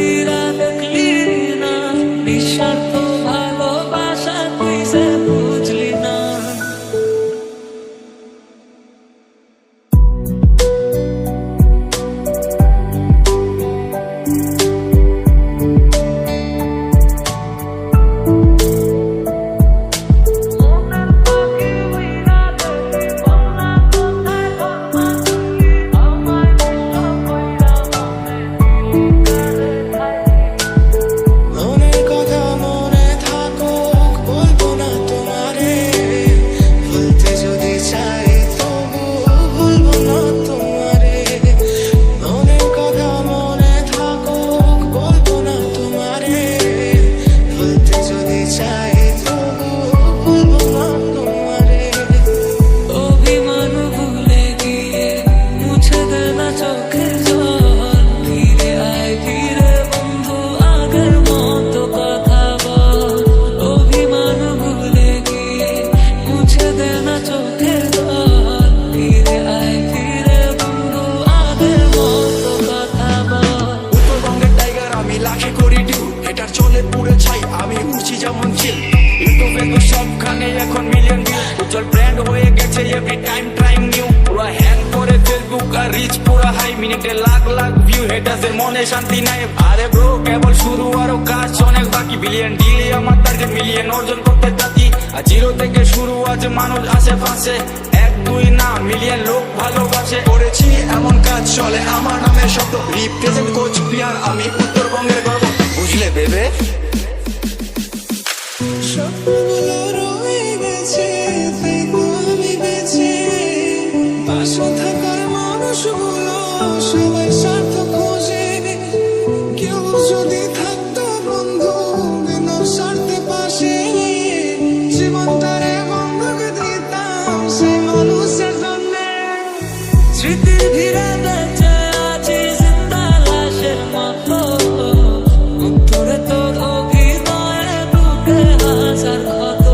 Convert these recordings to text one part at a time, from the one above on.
ফিরা দেখলি না, নিঃস্বার্থ ভালোবাসা তুই সে বুঝলি না। আমি উঠছি যেমন চিল, ইউটিউবে তো সবখানে এখন মিলিয়ন ভিউ, উজ্জ্বল ব্র্যান্ড হয়ে গেছে এভরি টাইম ট্রাইং নিউ। পুরা হ্যাং করে ফেসবুক আর রিচ পুরা হাই, মিনিটে লাখ লাখ ভিউ, হেটার্সের মনে শান্তি নাই। আরে ব্রো কেবল শুরু, আরো কাজ অনেক বাকি, বিলিয়ন ডিলে আমার টার্গেট, মিলিয়ন অর্জন করতে থাকি। আর জিরো থেকে শুরু, আজ মানুষ আশেপাশে, এক দুই না মিলিয়ন লোক ভালোবাসে। করেছি এমন কাজ চলে আমার নামে শব্দ, রিপ্রেজেন্ট কোচ পিয়ার, আমি উত্তরবঙ্গের গর্ব, বুঝলে বেবে? স্বপ্নগুলো রয়ে গেছে, তাই তো আমি বেঁচে। পাশে থাকার মানুষগুলো সবাই স্বার্থ খোঁজে। কেউ যদি থাকতো বন্ধু বিনা স্বার্থে পাশে, জীবনটারে বন্ধক দিতাম সেই মানুষের জন্যে। স্মৃতির ভিড়ে বেঁচে আছি জিন্দা লাশের মতো, উত্তরে তোর অভিনয়ে বুকে হাজার ক্ষত।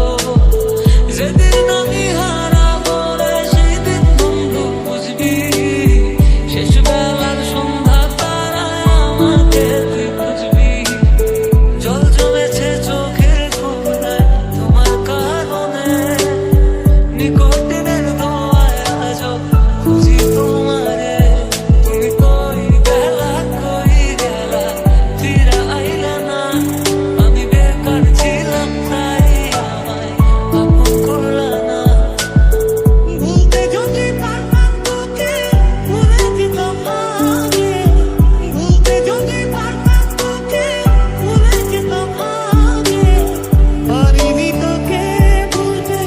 যেদিন আমি হারাবো রে সেদিন বন্ধু বুঝবি, শেষ বেলার সন্ধ্যা তারায় আমাকে তুই বুঝবি। জল জমেছে চোখের কোণায় তোমার কারণে, নিকটের দোয়ায় আজও খুঁজি তোমারে। তুমি কই গেলা, ফিরে আইলা না, আমি বেকার ছিলাম তাই আমায় আপন করলা না। ভুলতে যদি পারতাম তোকে ভুলে দিতাম আগে, ভুলতে যদি পারতাম তোকে ভুলে দিতাম আগে। পারিনি তোকে ভুলতে,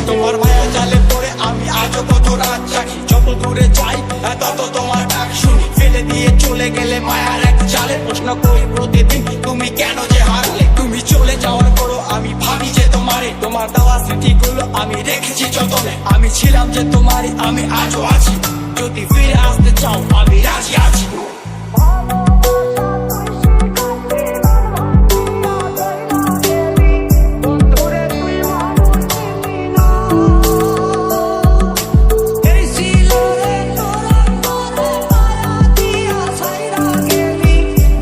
তোমার মায়া জালে পড়ে আমি আজও কত রাত জাগি, যত দূরে যাই তত তোমার ডাক শুনি। ফেলে দিয়ে চলে গেলে মায়ার এক জালে, প্রশ্ন করি প্রতিদিন তুমি কেন যে হারলে। তুমি চলে যাওয়ার পরও আমি ভাবি যে তোমারে, তোমার দেওয়া স্মৃতিগুলো আমি রেখেছি যতনে। আমি ছিলাম যে তোমারই, আমি আজও আছি, যদি ফিরে আসতে চাও আমি রাজি আছি। এই ছিল রে তোরা মনে মায়া দিয়া ছাইরা গেলি,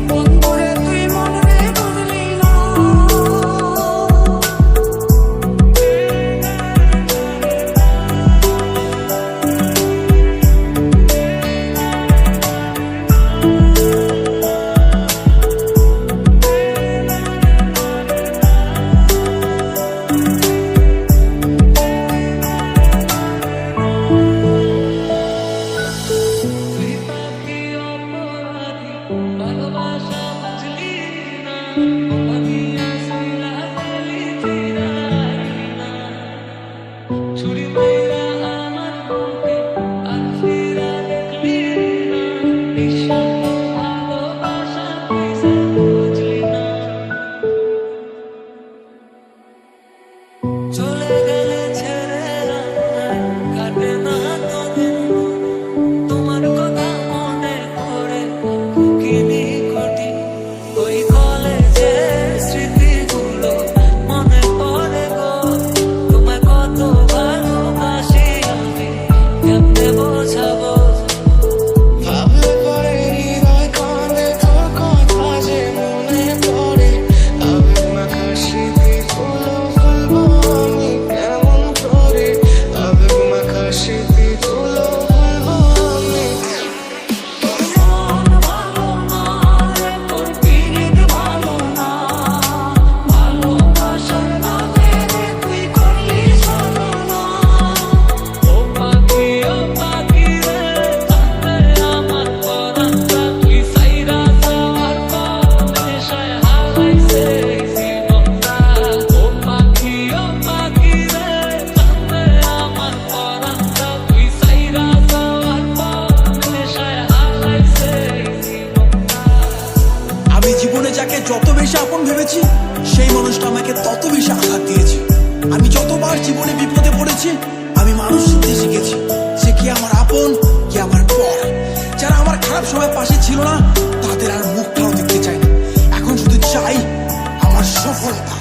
বন্ধুরে তুই মনে বুঝলি না। যত বেশি আপন ভেবেছি, সেই মানুষটা আমাকে তত বেশি আঘাত দিয়েছে। আমি যতবার জীবনে বিপদে পড়েছি, আমি মানুষ চিনতে শিখেছি, সে কি আমার আপন, কি আমার পর। যারা আমার খারাপ সময় পাশে ছিল না, তাদের আর মুখটাও দেখতে চাই না। এখন শুধু চাই আমার সফলতা।